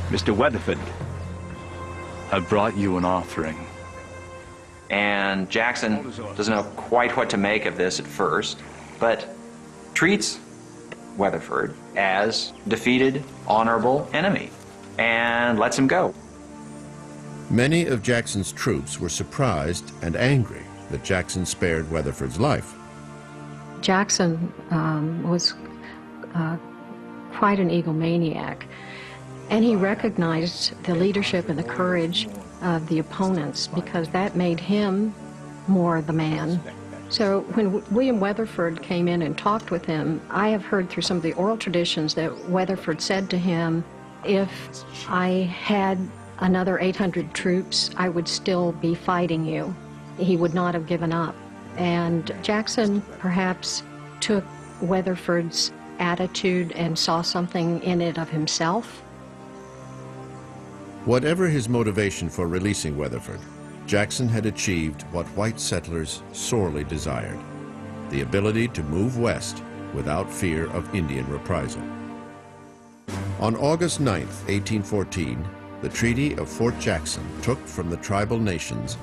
Mr. Weatherford, I brought you an offering. And Jackson doesn't know quite what to make of this at first, but treats Weatherford as defeated, honorable enemy, and lets him go. Many of Jackson's troops were surprised and angry that Jackson spared Weatherford's life. Jackson was quite an egomaniac, and he recognized the leadership and the courage of the opponents because that made him more the man. So when William Weatherford came in and talked with him, I have heard through some of the oral traditions that Weatherford said to him, if I had another 800 troops, I would still be fighting you. He would not have given up. And Jackson perhaps took Weatherford's attitude and saw something in it of himself. Whatever his motivation for releasing Weatherford, Jackson had achieved what white settlers sorely desired, the ability to move west without fear of Indian reprisal. On August 9, 1814, the Treaty of Fort Jackson took from the tribal nations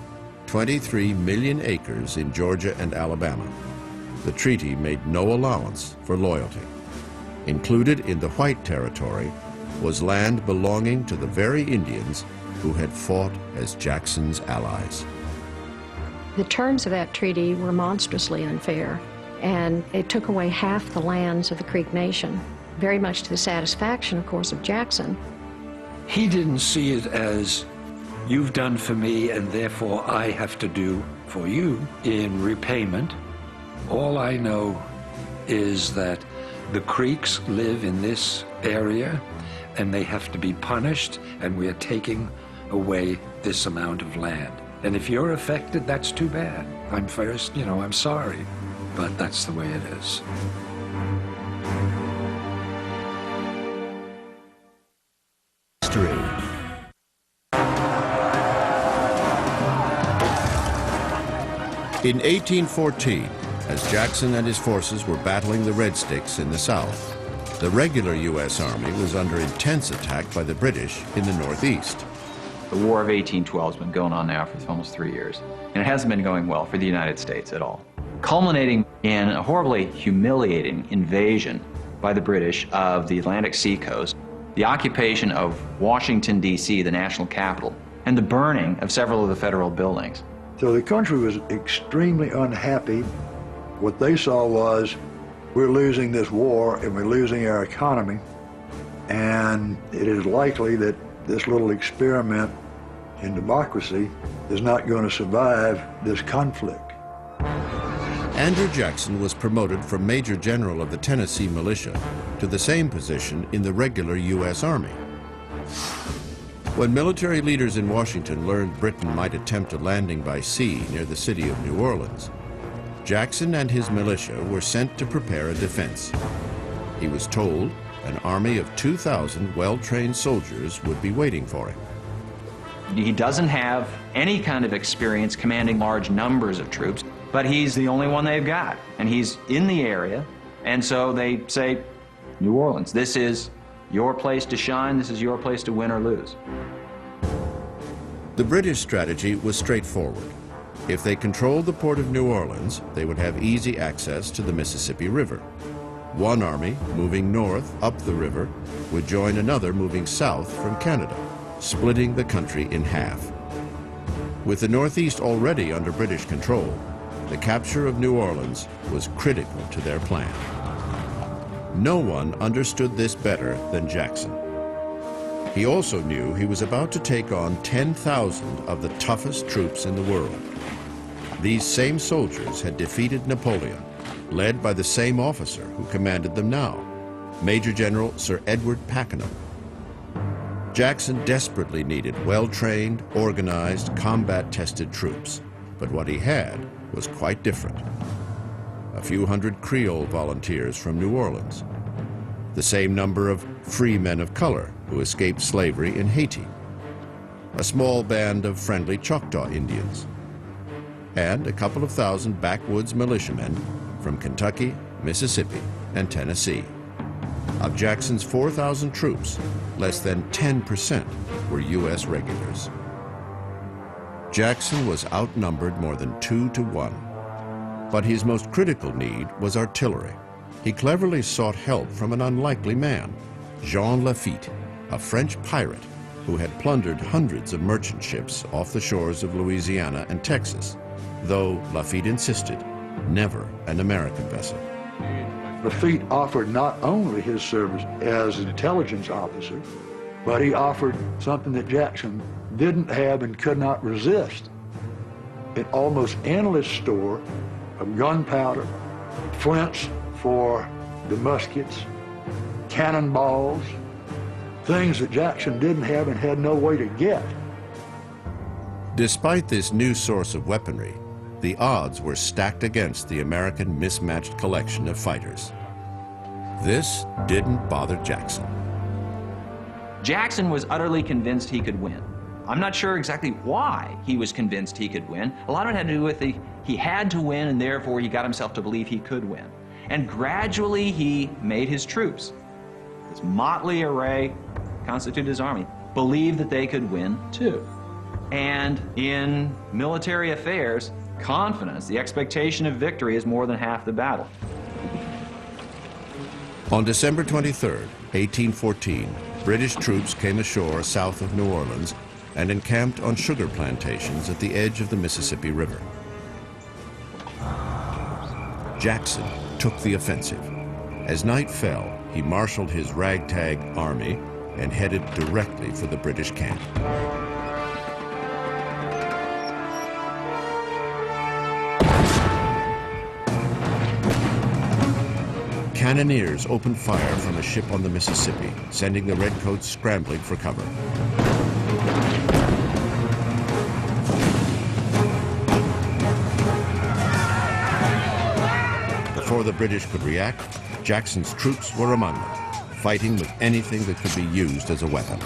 23 million acres in Georgia and Alabama. The treaty made no allowance for loyalty. Included in the white territory was land belonging to the very Indians who had fought as Jackson's allies. The terms of that treaty were monstrously unfair, and it took away half the lands of the Creek Nation, very much to the satisfaction, of course, of Jackson. He didn't see it as, you've done for me and therefore I have to do for you in repayment. All I know is that the Creeks live in this area and they have to be punished, and we are taking away this amount of land. And if you're affected, that's too bad. I'm sorry, but that's the way it is. History. In 1814, as Jackson and his forces were battling the Red Sticks in the south, the regular U.S. Army was under intense attack by the British in the northeast. The War of 1812 has been going on now for almost 3 years, and it hasn't been going well for the United States at all, culminating in a horribly humiliating invasion by the British of the Atlantic seacoast, the occupation of Washington, D.C., the national capital, and the burning of several of the federal buildings. So the country was extremely unhappy. What they saw was, we're losing this war and we're losing our economy, and it is likely that this little experiment in democracy is not going to survive this conflict. Andrew Jackson was promoted from Major General of the Tennessee Militia to the same position in the regular U.S. Army. When military leaders in Washington learned Britain might attempt a landing by sea near the city of New Orleans, Jackson and his militia were sent to prepare a defense. He was told an army of 2,000 well-trained soldiers would be waiting for him. He doesn't have any kind of experience commanding large numbers of troops, but he's the only one they've got, and he's in the area, and so they say, New Orleans, this is your place to shine, this is your place to win or lose. The British strategy was straightforward. If they controlled the port of New Orleans, they would have easy access to the Mississippi River. One army moving north up the river would join another moving south from Canada, splitting the country in half. With the Northeast already under British control, the capture of New Orleans was critical to their plan. No one understood this better than Jackson. He also knew he was about to take on 10,000 of the toughest troops in the world. These same soldiers had defeated Napoleon, led by the same officer who commanded them now, Major General Sir Edward Pakenham. Jackson desperately needed well-trained, organized, combat-tested troops, but what he had was quite different. A few hundred Creole volunteers from New Orleans, the same number of free men of color who escaped slavery in Haiti, a small band of friendly Choctaw Indians, and a couple of thousand backwoods militiamen from Kentucky, Mississippi, and Tennessee. Of Jackson's 4,000 troops, less than 10% were U.S. regulars. Jackson was outnumbered more than 2 to 1. But his most critical need was artillery. He cleverly sought help from an unlikely man, Jean Lafitte, a French pirate who had plundered hundreds of merchant ships off the shores of Louisiana and Texas, though Lafitte insisted, never an American vessel. Lafitte offered not only his service as an intelligence officer, but he offered something that Jackson didn't have and could not resist: an almost endless store of gunpowder, flints for the muskets, cannonballs, things that Jackson didn't have and had no way to get. Despite this new source of weaponry, the odds were stacked against the American mismatched collection of fighters. This didn't bother Jackson. Jackson was utterly convinced he could win. I'm not sure exactly why he was convinced he could win. A lot of it had to do with he had to win, and therefore he got himself to believe he could win. And gradually he made his troops, this motley array constituted his army, believe that they could win too. And in military affairs, confidence, the expectation of victory, is more than half the battle. On December 23, 1814, British troops came ashore south of New Orleans and encamped on sugar plantations at the edge of the Mississippi River. Jackson took the offensive. As night fell, he marshaled his ragtag army and headed directly for the British camp. Cannoneers opened fire from a ship on the Mississippi, sending the redcoats scrambling for cover. Before the British could react, Jackson's troops were among them, fighting with anything that could be used as a weapon.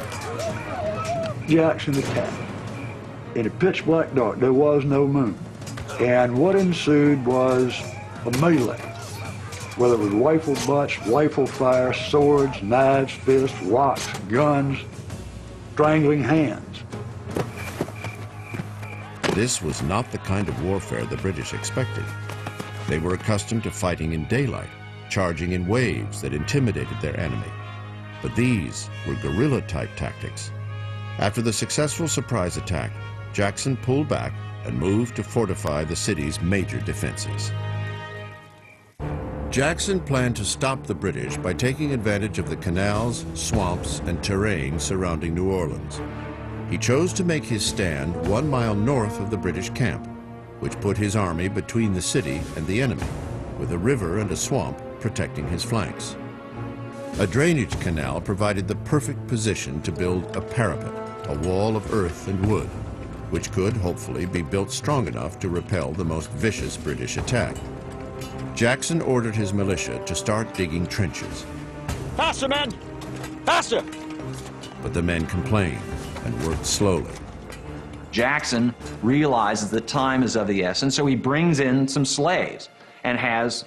Jackson attacked. In a pitch black dark, there was no moon. And what ensued was a melee. Whether it was rifle butts, rifle fire, swords, knives, fists, rocks, guns, strangling hands. This was not the kind of warfare the British expected. They were accustomed to fighting in daylight, charging in waves that intimidated their enemy. But these were guerrilla-type tactics. After the successful surprise attack, Jackson pulled back and moved to fortify the city's major defenses. Jackson planned to stop the British by taking advantage of the canals, swamps, and terrain surrounding New Orleans. He chose to make his stand 1 mile north of the British camp, which put his army between the city and the enemy, with a river and a swamp protecting his flanks. A drainage canal provided the perfect position to build a parapet, a wall of earth and wood, which could hopefully be built strong enough to repel the most vicious British attack. Jackson ordered his militia to start digging trenches. Faster, men! Faster! But the men complained and worked slowly. Jackson realizes that time is of the essence, so he brings in some slaves and has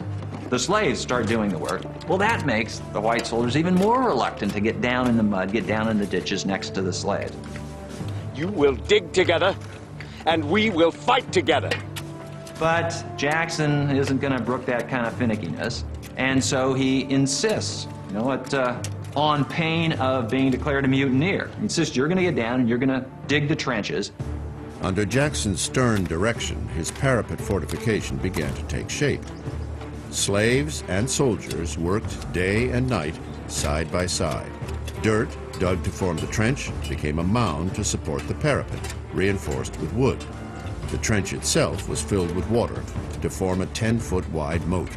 the slaves start doing the work. Well, that makes the white soldiers even more reluctant to get down in the mud, get down in the ditches next to the slaves. You will dig together, and we will fight together. But Jackson isn't going to brook that kind of finickiness, and so he insists, on pain of being declared a mutineer. He insists, you're going to get down and you're going to dig the trenches. Under Jackson's stern direction, his parapet fortification began to take shape. Slaves and soldiers worked day and night, side by side. Dirt, dug to form the trench, became a mound to support the parapet, reinforced with wood. The trench itself was filled with water to form a 10-foot wide moat.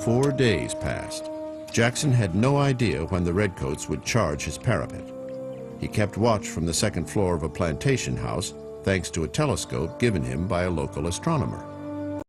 4 days passed. Jackson had no idea when the redcoats would charge his parapet. He kept watch from the second floor of a plantation house, thanks to a telescope given him by a local astronomer.